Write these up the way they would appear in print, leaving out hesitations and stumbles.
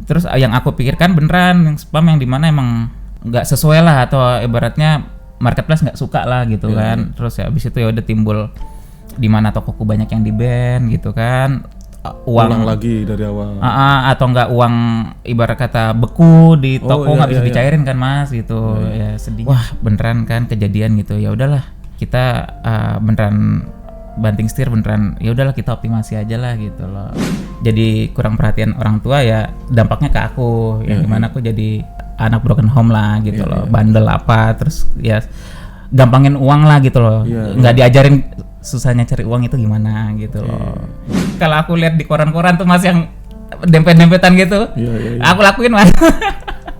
Terus yang aku pikirkan beneran yang spam yang dimana emang nggak sesuai lah, atau ibaratnya marketplace nggak suka lah gitu kan. Terus ya abis itu ya udah timbul di mana tokoku banyak yang di ban gitu kan, ulang lagi dari awal. Atau enggak uang ibarat kata beku di toko nggak bisa dicairin kan mas gitu. Ya sedih. Wah beneran kan kejadian gitu. Ya udahlah kita beneran banting setir, beneran ya udahlah kita optimasi aja lah gitu loh. Jadi kurang perhatian orang tua ya dampaknya ke aku, yang dimana aku jadi anak broken home lah gitu loh. Bandel apa, terus ya gampangin uang lah gitu loh. Nggak diajarin susahnya cari uang itu gimana gitu loh. Kalau aku lihat di koran-koran tuh mas yang dempet-dempetan gitu, aku lakuin mas.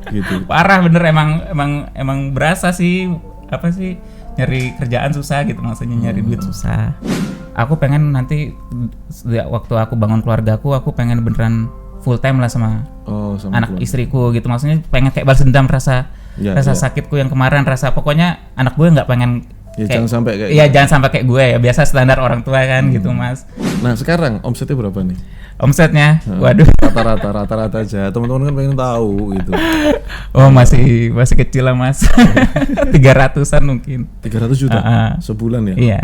Gitu. Parah bener, emang berasa sih, apa sih, nyari kerjaan susah gitu, maksudnya nyari duit susah. Aku pengen nanti waktu aku bangun keluargaku, aku pengen beneran full time lah sama anak keluarga. Istriku gitu, maksudnya pengen kayak balas dendam rasa sakitku yang kemarin, rasa pokoknya anak gue nggak pengen jangan sampai kayak jangan sampai kayak gue ya, biasa standar orang tua kan gitu mas. Nah sekarang omsetnya berapa nih? Omsetnya, waduh. Rata-rata aja, teman-teman kan pengen tahu gitu. Oh masih kecil lah mas. 300-an mungkin. 300 juta sebulan ya? Iya.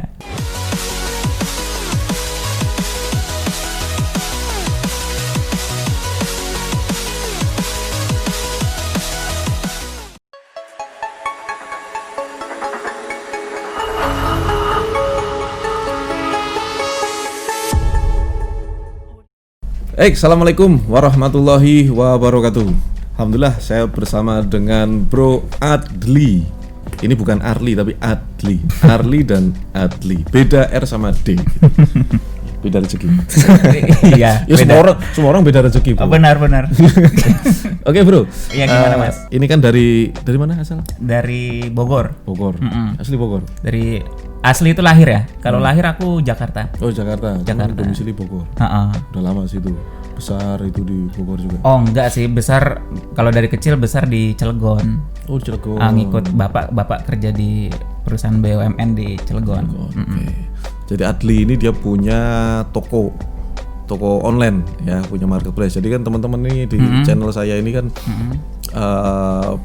Assalamualaikum warahmatullahi wabarakatuh. Alhamdulillah saya bersama dengan Bro Adli. Ini bukan Arli tapi Adli. Arli dan Adli. Beda R sama D. Beda rezeki. Iya. Ya, semua orang beda rezeki. Oh, benar. Oke bro. Iya gimana mas? Ini kan dari mana asal? Dari Bogor. Asli Bogor. Dari asli itu lahir ya. Kalau lahir aku Jakarta. Oh Jakarta. Domisili Bogor. Udah lama sih itu. Besar itu di Bogor juga. Oh enggak sih, besar kalau dari kecil besar di Cilegon. Oh Cilegon. Ngikut bapak kerja di perusahaan BUMN di Cilegon. Jadi Adli ini dia punya toko online ya, punya marketplace. Jadi kan teman-teman ini di channel saya ini kan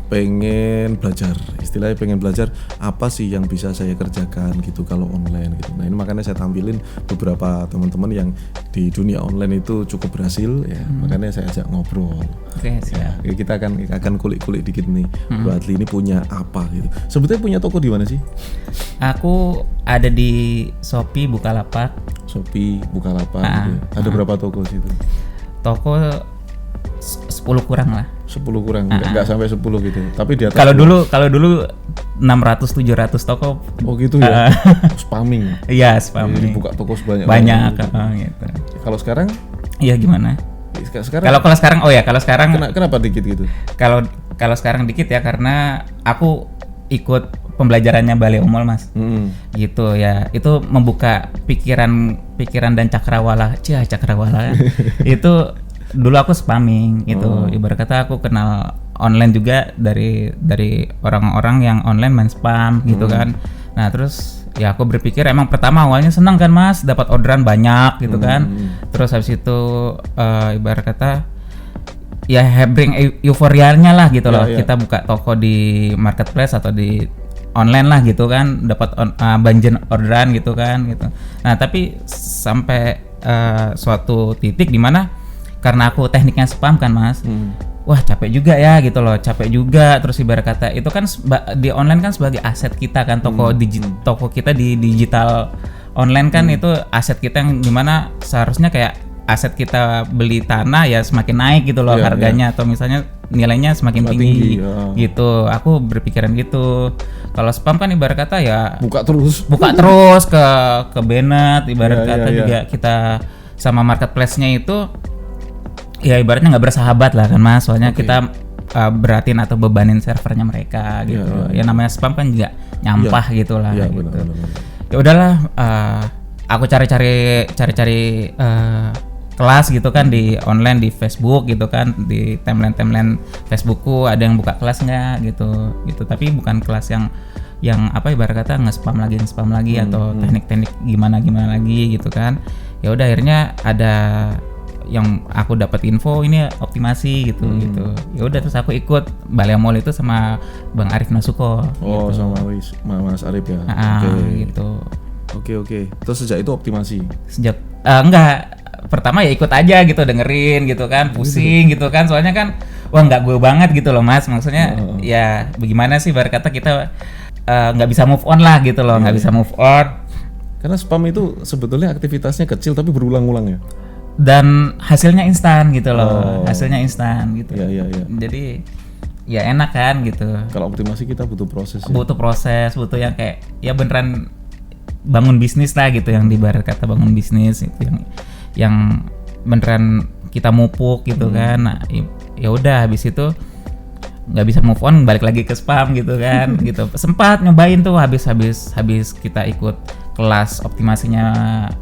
pengen belajar, istilahnya pengen belajar apa sih yang bisa saya kerjakan gitu kalau online gitu. Nah ini makanya saya tampilin beberapa teman-teman yang di dunia online itu cukup berhasil ya, makanya saya ajak ngobrol. Oke, siap. Ya, kita akan kulik-kulik dikit nih. Bro Adli ini punya apa gitu. Sebetulnya punya toko di mana sih? Aku ada di Shopee, Bukalapak. Gitu. Ada berapa toko situ? Toko 10 kurang lah. 10 kurang, enggak sampai 10 gitu. Tapi di atas. Kalau dulu 600-700 toko. Oh gitu ya. Spamming. Iya, spamming. Jadi buka toko banyak gitu. Kalau sekarang? Iya gimana? Sekarang. Kalau sekarang kenapa dikit gitu? Kalau sekarang dikit ya karena aku ikut pembelajarannya Balai Omol mas. Gitu ya. Itu membuka pikiran dan cakrawala kan. Itu dulu aku spamming gitu. Ibarat kata aku kenal online juga dari orang-orang yang online main spam gitu kan. Nah terus ya aku berpikir emang pertama awalnya senang kan mas, dapat orderan banyak gitu kan. Terus habis itu ibarat kata ya bring euforianya lah gitu loh. Kita buka toko di marketplace atau di online lah gitu kan, dapat banjir orderan gitu kan gitu. Nah tapi sampai suatu titik di mana karena aku tekniknya spam kan mas, wah capek juga ya gitu loh, terus ibarat kata itu kan di online kan sebagai aset kita kan, toko kita di digital online kan itu aset kita yang dimana seharusnya kayak aset kita beli tanah ya semakin naik gitu loh harganya atau misalnya nilainya semakin tinggi gitu. Aku berpikiran gitu. Kalau spam kan ibarat kata ya buka terus ke Bennett ibarat kata juga kita sama marketplace-nya itu ya ibaratnya nggak bersahabat lah kan mas, soalnya kita beratin atau bebanin servernya mereka gitu. Ya namanya spam kan juga nyampah gitulah gitu. Ya udahlah, aku cari kelas gitu kan di online di Facebook gitu kan, di timeline Facebookku ada yang buka kelas nggak gitu. Tapi bukan kelas yang apa ibarat kata nge-spam lagi atau teknik-teknik gimana lagi gitu kan. Ya udah akhirnya ada yang aku dapat info ini optimasi gitu. Ya udah terus aku ikut Baleo Mall itu sama Bang Arif Nasuko. Oh, gitu. sama Mas Arif ya. Gitu. Oke. Terus sejak itu optimasi. Sejak enggak, pertama ya ikut aja gitu, dengerin gitu kan, pusing gitu kan, soalnya kan wah nggak gue banget gitu loh Mas, maksudnya ya bagaimana sih bar kata kita nggak bisa move on lah gitu loh, nggak bisa move on. Karena spam itu sebetulnya aktivitasnya kecil tapi berulang-ulang ya. Dan hasilnya instan gitu loh, hasilnya instan gitu. Iya. Jadi ya enak kan gitu. Kalau optimasi kita butuh proses. Butuh proses, butuh yang kayak ya beneran bangun bisnis lah gitu, yang di barat kata bangun bisnis itu yang beneran kita mupuk gitu kan. Nah, ya udah habis itu nggak bisa move on, balik lagi ke spam gitu kan. Gitu. Sempat nyobain tuh habis kita ikut kelas optimasinya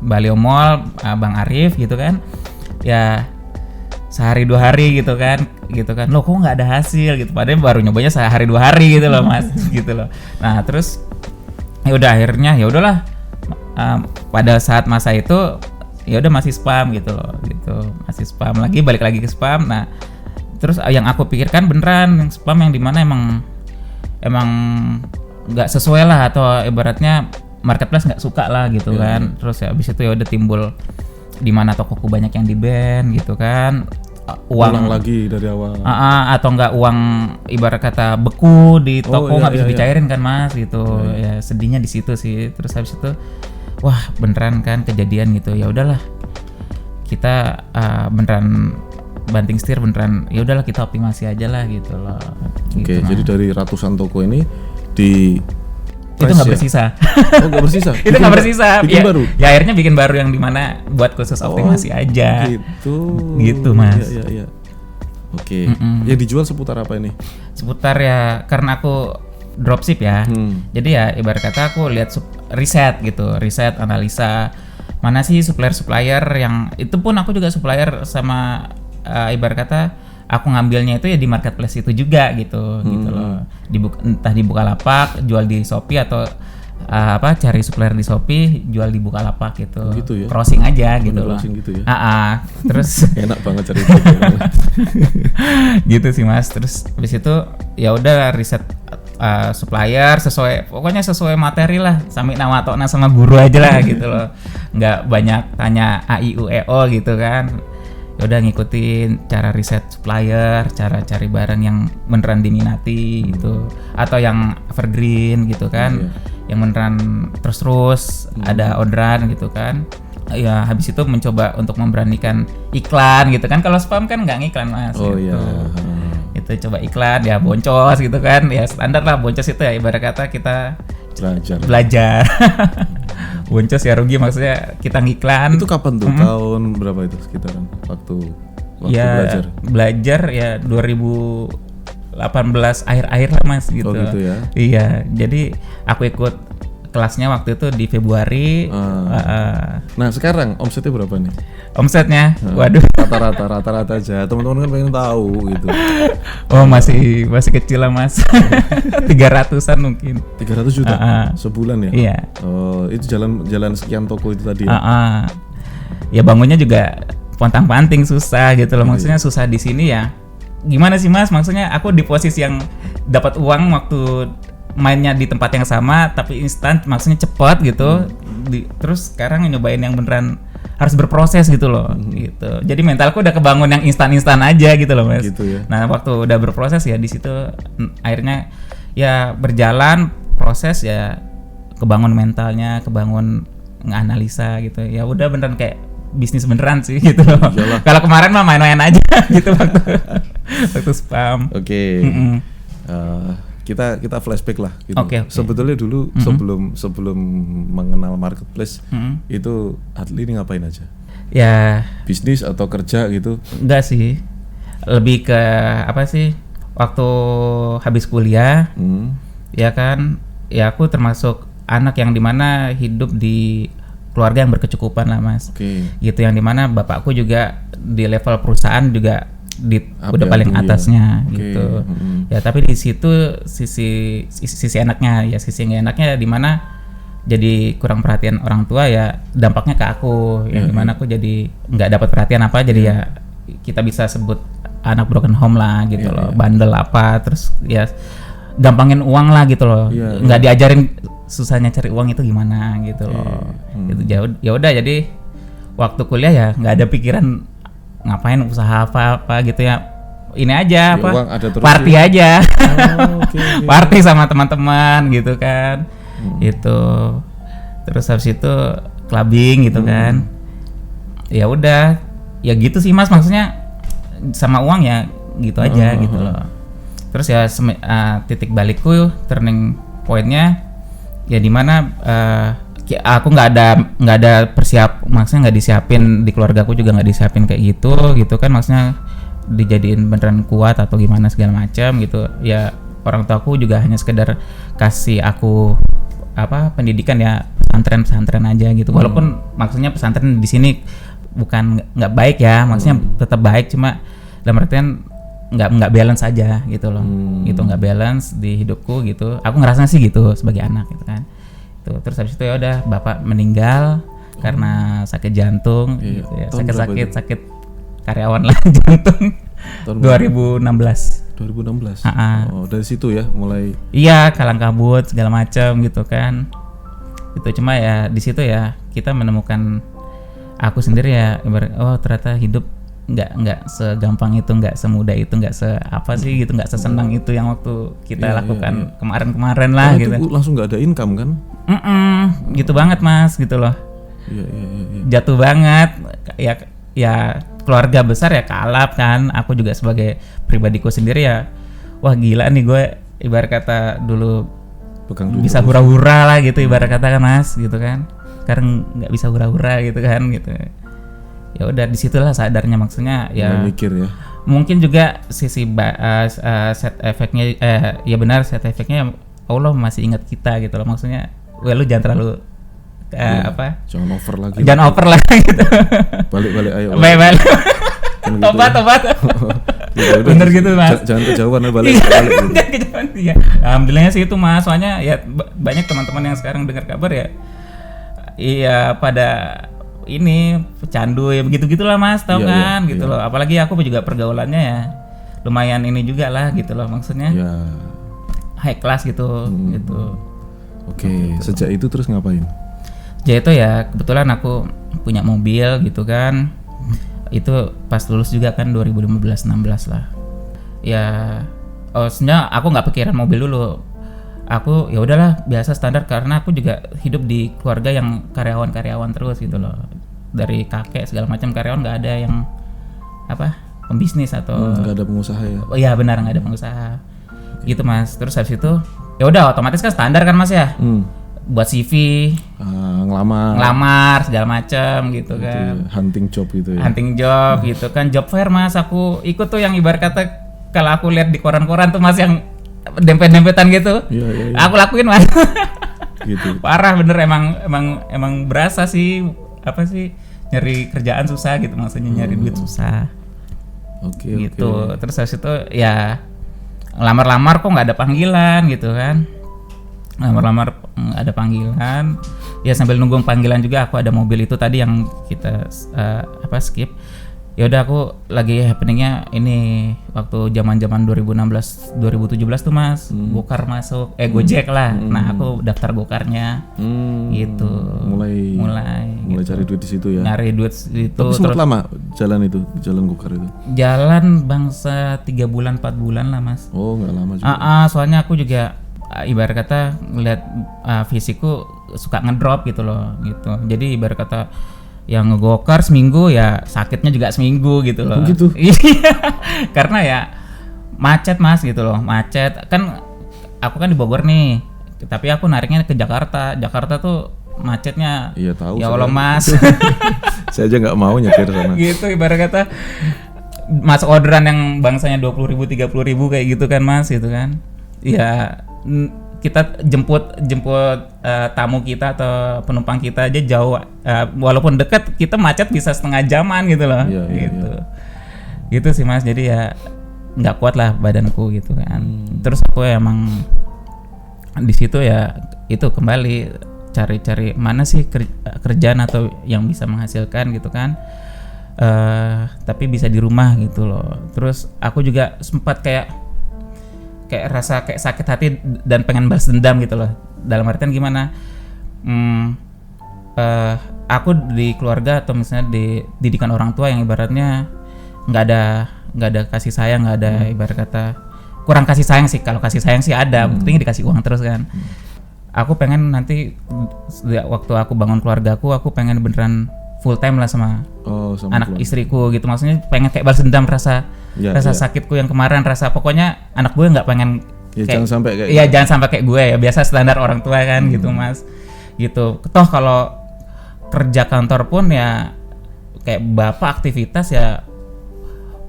Baleo Mall Bang Arif gitu kan. Ya sehari 2 hari gitu kan. Loh kok nggak ada hasil gitu. Padahal baru nyobanya sehari 2 hari gitu loh Mas. Gitu loh. Nah, terus ya udah akhirnya ya udahlah pada saat masa itu ya udah masih spam gitu loh, gitu. Masih spam lagi, balik lagi ke spam. Nah, terus yang aku pikirkan beneran yang spam yang dimana emang nggak sesuai lah, atau ibaratnya marketplace nggak suka lah gitu kan. Terus ya habis itu ya udah timbul di mana tokoku banyak yang di ban gitu kan, ulang lagi dari awal. Atau enggak uang ibarat kata beku di toko nggak bisa dicairin kan Mas gitu. Ya sedihnya di situ sih. Terus habis itu wah beneran kan kejadian gitu. Ya udahlah kita beneran banting setir, beneran ya udahlah kita optimasi aja lah gitu loh. Oke, jadi dari ratusan toko ini di itu nggak bersisa. Oh, nggak bersisa. Itu nggak bersisa. Bikin Ya, baru. ya akhirnya bikin baru yang dimana buat khusus optimasi aja. Gitu Mas. Iya. Oke. Yang dijual seputar apa ini? Seputar ya karena aku dropship ya. Jadi ya ibarat kata aku lihat riset gitu, riset analisa mana sih supplier yang itu pun aku juga supplier sama ibarat kata aku ngambilnya itu ya di marketplace itu juga gitu loh. Entah di Bukalapak, jual di Shopee atau cari supplier di Shopee, jual di Bukalapak gitu. Gitu ya. Crossing aja gitu loh. Crossing gitu ya. Terus enak banget cari itu. gitu sih Mas. Terus habis itu ya udah riset supplier pokoknya sesuai materi lah, sampai nama tokna sama guru aja lah gitu loh. Nggak banyak tanya A I U E O gitu kan. Ya udah ngikutin cara riset supplier, cara cari barang yang beneran diminati gitu, atau yang evergreen gitu kan, yang beneran terus ada orderan gitu kan. Ya habis itu mencoba untuk memberanikan iklan gitu kan. Kalau spam kan nggak ngiklan Mas. Gitu. Itu coba iklan ya boncos gitu kan, ya standar lah boncos itu ya ibarat kata kita belajar. Boncos ya rugi, maksudnya kita ngiklan. Itu kapan tuh? Tahun berapa itu sekitaran waktu ya, belajar ya 2018 akhir-akhir lah Mas gitu. Oh gitu ya. Iya, jadi aku ikut kelasnya waktu itu di Februari. Nah sekarang omsetnya berapa nih? Omsetnya, waduh. Rata-rata aja. Teman-teman kan pengen tahu gitu. Oh masih kecil lah Mas. 300-an mungkin. 300 juta sebulan ya? Iya. Oh itu jalan sekian toko itu tadi ya? Ya bangunnya juga pontang-panting susah gitu loh. Maksudnya susah di sini ya. Gimana sih Mas? Maksudnya aku di posisi yang dapat uang waktu mainnya di tempat yang sama tapi instan, maksudnya cepat gitu. Terus sekarang nyobain yang beneran harus berproses gitu loh. Gitu. Jadi mentalku udah kebangun yang instan-instan aja gitu loh Mas. Gitu ya. Nah, waktu udah berproses ya di situ akhirnya ya berjalan proses ya, kebangun mentalnya, kebangun nganalisa gitu. Ya udah beneran kayak bisnis beneran sih gitu loh. Kalau kemarin mah main-main aja gitu waktu spam. Oke. Kita flashback lah gitu. Okay. Sebetulnya dulu sebelum mengenal marketplace itu Adli ini ngapain aja? Ya bisnis atau kerja gitu? Enggak sih, lebih ke apa sih, waktu habis kuliah ya kan, ya aku termasuk anak yang dimana hidup di keluarga yang berkecukupan lah Mas. Gitu, yang dimana bapakku juga di level perusahaan juga udah paling atasnya gitu. Ya tapi di situ sisi enaknya, ya sisi nggak enaknya di mana jadi kurang perhatian orang tua ya dampaknya ke aku yang dimana aku jadi nggak dapat perhatian apa, jadi ya kita bisa sebut anak broken home lah gitu loh, bandel apa, terus ya gampangin uang lah gitu loh, nggak diajarin susahnya cari uang itu gimana gitu loh. Gitu ya udah, jadi waktu kuliah ya nggak ada pikiran ngapain usaha apa gitu ya, ini aja party aja. Party sama teman-teman gitu kan. Itu terus habis itu clubbing gitu kan. Ya udah ya gitu sih Mas, maksudnya sama uang ya gitu aja gitu loh. Terus ya titik balikku, turning pointnya ya dimana aku nggak ada maksudnya nggak disiapin di keluargaku juga nggak disiapin kayak gitu kan, maksudnya dijadiin beneran kuat atau gimana segala macam gitu ya. Orang tuaku juga hanya sekedar kasih aku pendidikan ya, pesantren aja gitu. Walaupun maksudnya pesantren di sini bukan nggak baik ya, maksudnya tetap baik, cuma dalam artian nggak balance aja gitu loh. Gitu, nggak balance di hidupku gitu. Aku ngerasa sih gitu sebagai anak gitu kan. Terus habis itu ya udah bapak meninggal karena sakit jantung gitu ya. Sakit karyawan lah jantung. 2016. Oh, dari situ ya mulai. Iya, kalang kabut segala macam gitu kan. Itu cuma ya di situ ya kita menemukan aku sendiri ya, oh ternyata hidup nggak segampang itu, nggak semudah itu, nggak sih gitu, nggak sesenang itu yang waktu kita lakukan kemarin lah. Karena gitu. Itu langsung nggak ada income kan? Gitu banget Mas gitu loh. Iya. Jatuh banget ya keluarga besar ya kalap kan. Aku juga sebagai pribadiku sendiri ya, wah gila nih gue, ibarat kata dulu bisa hura-hura lah gitu, ibarat kata kan Mas gitu kan. Sekarang nggak bisa hura-hura gitu kan gitu. Ya udah disitulah sadarnya, maksudnya ya mikir ya. Mungkin juga sisi set efeknya ya benar, set efeknya Allah masih ingat kita gitu loh, maksudnya lu jangan terlalu jangan over lagi. Jangan over lah gitu. Balik ayo. Balik. Kan Tobat. Ya, bener gitu Mas. Jangan kejauhan, balik. Jangan kejauhan ya. Alhamdulillahnya sih itu Mas, soalnya ya banyak teman-teman yang sekarang dengar kabar ya. Iya pada ini pecandu ya begitu-gitulah Mas, tau kan gitu loh. Apalagi aku juga pergaulannya ya lumayan ini juga lah gitu loh, maksudnya high class gitu gitu. Oke, sejak itu terus ngapain? Ya itu ya kebetulan aku punya mobil gitu kan. Itu pas lulus juga kan 2015-16 lah. Ya sebenarnya aku nggak pikiran mobil dulu. Aku ya udahlah biasa standar, karena aku juga hidup di keluarga yang karyawan terus gitu loh. Dari kakek segala macam karyawan, nggak ada yang pembisnis atau nggak ada pengusaha ya. Oh iya benar, nggak ada pengusaha. Gitu Mas. Terus habis itu ya udah otomatis kan standar kan Mas ya. Buat CV, ngelamar segala macam gitu kan. Hunting job gitu ya. Hunting job gitu kan, job fair Mas. Aku ikut tuh yang ibarat kata kalau aku lihat di koran-koran tuh Mas, yang dempet-dempetan gitu. Iya. Aku lakuin Mas. Gitu. Parah bener, emang berasa sih nyari kerjaan susah gitu, maksudnya nyari duit susah. Oke. Gitu. Terus habis itu ya lamar-lamar kok nggak ada panggilan gitu kan. Lamar-lamar ada panggilan ya, sambil nunggu panggilan juga aku ada mobil itu tadi yang kita skip. Ya udah aku lagi happeningnya ini waktu zaman 2016 2017 tuh Mas, Gokar masuk Gojek lah. Nah aku daftar Gokarnya gitu. Mulai gitu. Cari duit di situ ya. Nyari duit itu. Tapi sempat lama jalan Gokar itu. Jalan bangsa 3 bulan 4 bulan lah Mas. Oh nggak lama juga. Soalnya aku juga ibarat kata ngeliat fisikku suka ngedrop gitu loh gitu. Jadi ibarat kata yang ngegokar seminggu ya sakitnya juga seminggu gitu loh. Gitu. Karena ya macet Mas gitu loh, macet kan. Aku kan di Bogor nih, tapi aku nariknya ke Jakarta. Jakarta tuh macetnya. Iya tahu. Ya Allah Mas. Saya aja nggak mau nyetir sana. Gitu ibarat kata masuk orderan yang bangsanya 20.000 30.000 kayak gitu kan Mas gitu kan. Ya kita jemput tamu kita atau penumpang kita aja jauh, walaupun dekat kita macet bisa setengah jaman gitu loh. Gitu. Gitu sih Mas, jadi ya nggak kuat lah badanku gitu kan. Terus aku emang di situ ya itu kembali cari-cari mana sih kerjaan atau yang bisa menghasilkan gitu kan, tapi bisa di rumah gitu loh. Terus aku juga sempat kayak rasa kayak sakit hati dan pengen balas dendam gitu loh. Dalam artian gimana? Aku di keluarga atau misalnya di didikan orang tua yang ibaratnya nggak ada kasih sayang, nggak ada ibarat kata kurang kasih sayang sih. Kalau kasih sayang sih ada, buktinya dikasih uang terus kan. Aku pengen nanti waktu aku bangun keluargaku, aku pengen beneran full time lah sama anak keluarga. Istriku gitu. Maksudnya pengen kayak balas dendam rasa sakitku yang kemarin, rasa pokoknya anak gue nggak pengen jangan sampai kayak jangan sampai kayak gue ya. Biasa standar orang tua kan gitu Mas. Gitu. Toh kalau kerja kantor pun ya kayak bapak aktivitas ya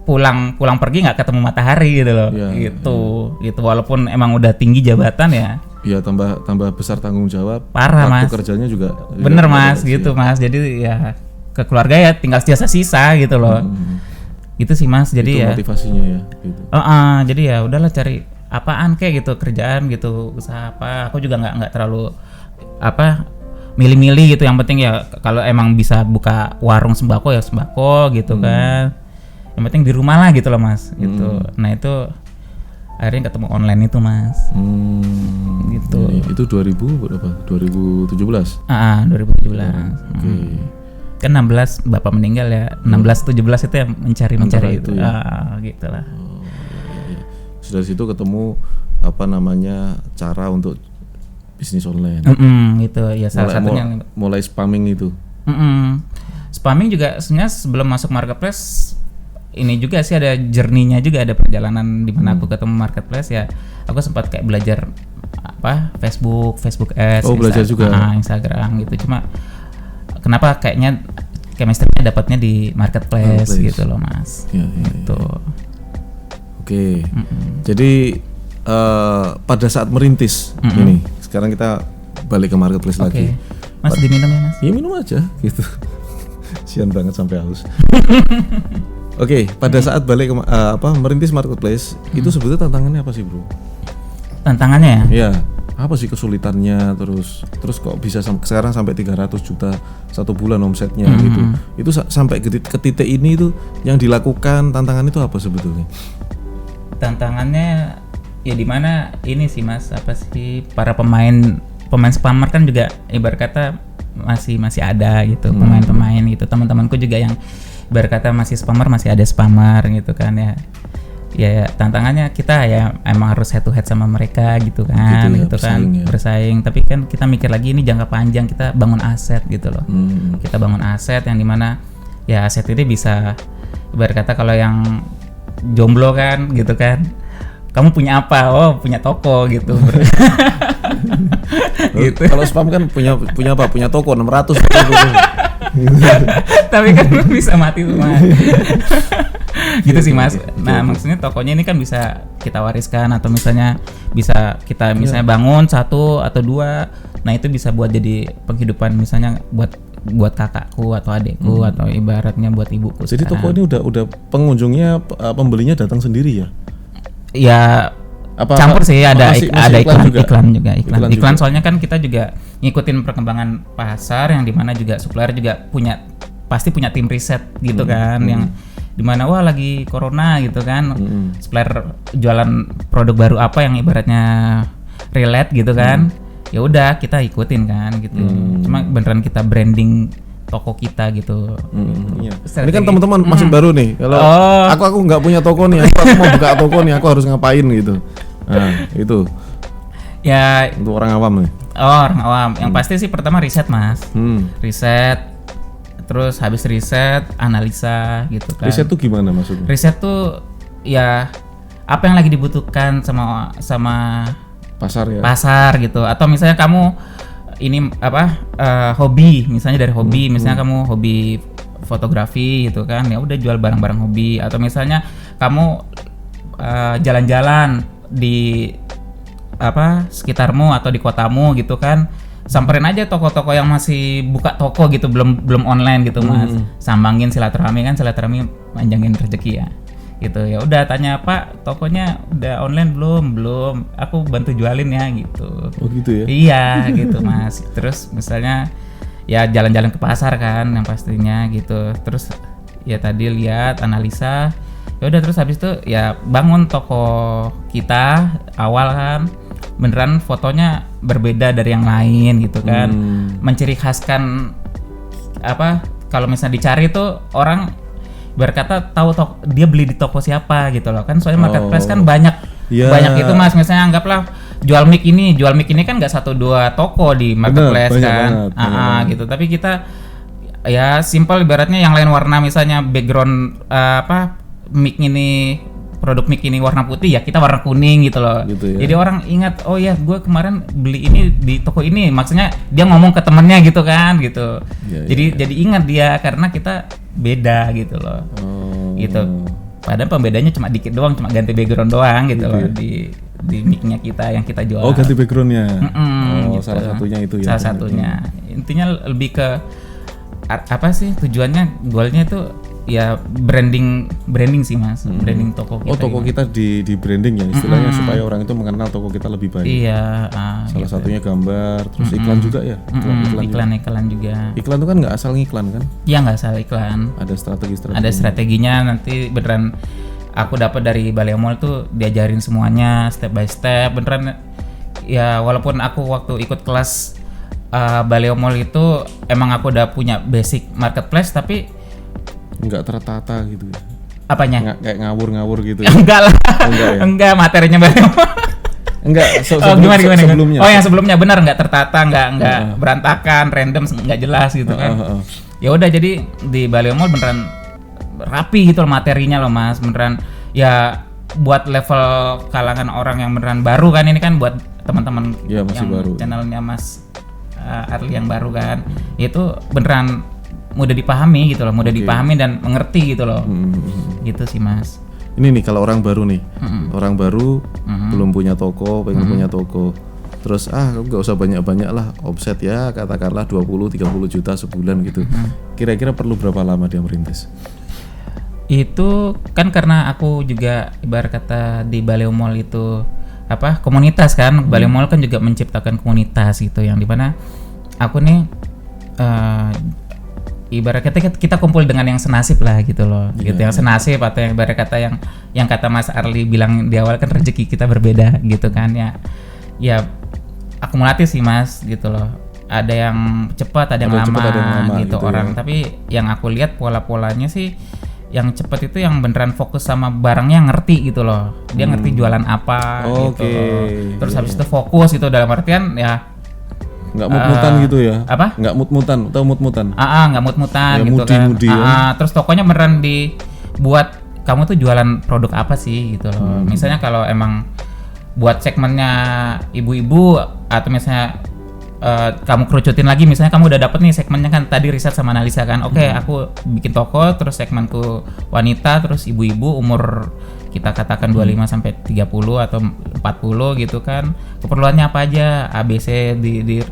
pulang pergi nggak ketemu matahari gitu loh. Gitu. Walaupun emang udah tinggi jabatan ya. Iya, tambah besar tanggung jawab. Parah Mas. Kerjanya juga. Bener Mas, gitu Mas. Jadi ya ke keluarga ya tinggal sisa gitu loh. Gitu sih Mas. Jadi itu ya motivasinya ya. Gitu. Jadi ya udahlah cari apaan kayak gitu, kerjaan gitu, usaha apa. Aku juga nggak terlalu milih-milih gitu. Yang penting ya kalau emang bisa buka warung sembako ya sembako gitu kan. Yang penting di rumah lah gitu loh Mas. Gitu. Nah itu akhirnya ketemu online itu Mas. Gitu. Itu 2000 berapa? 2017. 2017. Kan 16 bapak meninggal ya. 16 17 itu ya mencari itu. Ya. Gitu lah. Sudah situ ketemu cara untuk bisnis online. Gitu ya, salah satunya mulai spamming itu. Spamming juga sebenarnya sebelum masuk marketplace ini juga sih ada journey-nya juga, ada perjalanan di mana aku ketemu marketplace ya. Aku sempat kayak belajar Facebook Ads, belajar juga. Instagram gitu. Cuma kenapa kayaknya chemistry-nya dapatnya di marketplace gitu loh Mas. Gitu. Oke. Jadi pada saat merintis ini, sekarang kita balik ke marketplace lagi. Mas diminum ya Mas? Iya minum aja gitu. Sian banget sampai haus. Oke, pada saat balik ke merintis marketplace itu sebetulnya tantangannya apa sih Bro? Tantangannya ya? Iya. Apa sih kesulitannya, terus kok bisa sekarang sampai 300 juta satu bulan omsetnya gitu. Itu sampai ke titik ini itu yang dilakukan, tantangan itu apa sebetulnya? Tantangannya ya di mana ini sih Mas, para pemain spammer kan juga ibarat kata masih ada gitu, pemain gitu. Teman-temanku juga yang ibarat kata masih ada spammer gitu kan ya. Ya tantangannya kita ya emang harus head to head sama mereka gitu kan, gitu kan bersaing. Tapi kan kita mikir lagi ini jangka panjang, kita bangun aset gitu loh. Kita bangun aset yang dimana ya aset ini bisa ibarat kata kalau yang jomblo kan gitu kan, kamu punya apa? Oh punya toko gitu. Gitu. Kalau spam kan punya apa? Punya toko 600 Tapi kan bisa mati semua. Gitu sih Mas. Nah maksudnya tokonya ini kan bisa kita wariskan atau misalnya bisa kita bangun 1 atau 2. Nah itu bisa buat jadi penghidupan, misalnya buat kakakku atau adekku atau ibaratnya buat ibuku. Jadi toko ini udah pengunjungnya, pembelinya datang sendiri ya? Ya campur sih, ada iklan soalnya kan kita juga ngikutin perkembangan pasar yang dimana juga supplier juga pasti punya tim riset gitu kan, yang dimana wah lagi corona gitu kan, supplier jualan produk baru apa yang ibaratnya relate gitu kan, ya udah kita ikutin kan gitu. Cuma beneran kita branding toko kita gitu. Ini kan teman-teman masih baru nih. Kalau aku nggak punya toko nih, aku mau buka toko nih, aku harus ngapain gitu. Nah itu. Ya. Untuk orang awam nih. Orang awam. Yang pasti sih pertama riset Mas. Riset. Terus habis riset analisa gitu kan. Riset tuh gimana maksudnya? Riset tuh ya apa yang lagi dibutuhkan sama pasar ya. Pasar gitu. Atau misalnya kamu ini hobi, misalnya dari hobi, misalnya kamu hobi fotografi gitu kan, ya udah jual barang-barang hobi. Atau misalnya kamu jalan-jalan di sekitarmu atau di kotamu gitu kan, samperin aja toko-toko yang masih buka toko gitu, belum online gitu Mas. Sambangin silaturahmi panjangin rezeki ya. gitu. Ya udah tanya, Pak, tokonya udah online belum, aku bantu jualin ya gitu. Oh gitu ya. Iya gitu Mas. Terus misalnya ya jalan-jalan ke pasar kan yang pastinya gitu. Terus ya tadi lihat analisa, ya udah terus habis itu ya bangun toko kita awal kan beneran fotonya berbeda dari yang lain gitu kan. Menciri khaskan apa, kalau misalnya dicari tuh orang berkata tahu dia beli di toko siapa gitu loh kan, soalnya marketplace kan banyak itu Mas. Misalnya anggaplah jual mic ini kan nggak 1-2 toko di marketplace. Bener, kan gitu. Tapi kita ya simple, ibaratnya yang lain warna, misalnya background mic ini, produk mic ini warna putih, ya kita warna kuning gitu loh. Gitu ya. Jadi orang ingat, oh ya gue kemarin beli ini di toko ini, maksudnya dia ngomong ke temennya gitu kan gitu. Jadi ingat dia karena kita beda gitu loh. Gitu. Padahal pembedanya cuma dikit doang, cuma ganti background doang gitu loh di mic-nya kita yang kita jual. Oh, ganti background-nya. Gitu. Salah satunya itu ya. Salah satunya. Intinya lebih ke apa sih tujuannya, goalnya itu ya branding sih Mas. Branding toko kita. Oh, toko kita di branding ya istilahnya, supaya orang itu mengenal toko kita lebih baik. Iya. Salah satunya gambar, terus iklan juga ya. Iklan juga. Iklan itu kan nggak asal ngiklan kan? Iya, nggak asal iklan. Ada strategi. Ada strateginya, nanti beneran aku dapat dari Baleo Mall tuh diajarin semuanya step by step beneran. Ya walaupun aku waktu ikut kelas Baleo Mall itu emang aku udah punya basic marketplace, tapi nggak tertata gitu ya. Apanya? Nggak kayak ngawur gitu. Enggak lah. Enggak ya? Enggak, materinya Baleo Mall. Enggak, gimana? Sebelumnya. Oh, yang sebelumnya benar nggak tertata, nggak berantakan, random, nggak jelas gitu kan. Ya udah, jadi di Baleo Mall beneran rapi gitu loh materinya loh Mas, beneran ya buat level kalangan orang yang beneran baru kan, ini kan buat teman-teman ya, masih yang baru. Channelnya Mas Arli yang baru kan, itu beneran mudah dipahami gitu loh, mudah dipahami dan mengerti gitu loh. Gitu sih Mas. Ini nih kalau orang baru nih, orang baru belum punya toko, pengen punya toko, terus nggak usah banyak-banyak lah, omset ya katakanlah 20-30 juta sebulan gitu. Kira-kira perlu berapa lama dia merintis? Itu kan karena aku juga ibarat kata di Baleo Mall itu komunitas kan. Baleo Mall kan juga menciptakan komunitas gitu, yang dimana aku nih ibarat kata kita kumpul dengan yang senasib lah gitu loh. Gitu, yang senasib, atau yang ibarat kata yang kata Mas Arli bilang di awal kan, rezeki kita berbeda gitu kan ya akumulatif sih Mas gitu loh. Ada yang cepat, ada yang lama gitu orang ya. Tapi yang aku lihat pola-polanya sih, yang cepat itu yang beneran fokus sama barangnya, ngerti gitu loh. Dia ngerti jualan apa gitu. Terus habis itu fokus gitu, dalam artian ya nggak mut-mutan gitu ya. Apa? Nggak mut-mutan atau mut-mutan? Nggak mut-mutan ya, gitu mudi, kan. Terus tokonya beneran dibuat, kamu tuh jualan produk apa sih gitu loh. Misalnya kalau emang buat segmennya ibu-ibu, atau misalnya kamu kerucutin lagi, misalnya kamu udah dapet nih segmennya kan, tadi riset sama analisa kan. Oke, aku bikin toko, terus segmenku wanita, terus ibu-ibu umur kita katakan 25 sampai 30 atau 40 gitu kan. Keperluannya apa aja, ABC di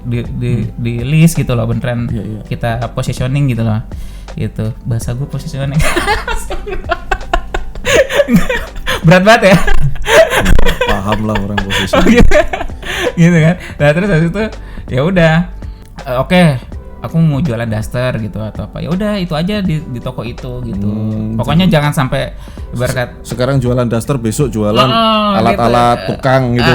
list gitu loh, beneran kita positioning gitu loh. Gitu. Bahasa gue positioning. Berat banget ya. Paham lah orang positioning. Gitu kan. Nah, terus habis itu ya udah oke, aku mau jualan daster gitu atau apa, ya udah itu aja di toko itu gitu. Pokoknya jangan sampai ibarat sekarang jualan daster, besok jualan alat-alat gitu. Tukang gitu.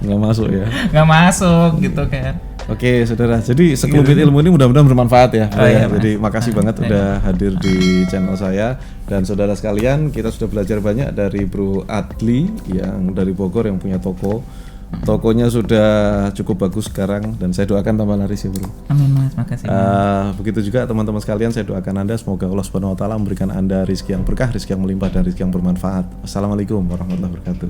Nggak masuk ya. Nggak masuk gitu kan. Oke saudara, jadi sekelumit ilmu ini mudah-mudahan bermanfaat ya. Jadi makasih banget udah hadir di channel saya. Dan saudara sekalian, kita sudah belajar banyak dari Bro Adli yang dari Bogor yang punya toko. Tokonya sudah cukup bagus sekarang, dan saya doakan tambah laris ya Bro. Amin Mas, makasih. Begitu juga teman-teman sekalian, saya doakan Anda semoga Allah Subhanahu wa taala memberikan Anda rezeki yang berkah, rezeki yang melimpah, dan rezeki yang bermanfaat. Wassalamualaikum warahmatullahi wabarakatuh.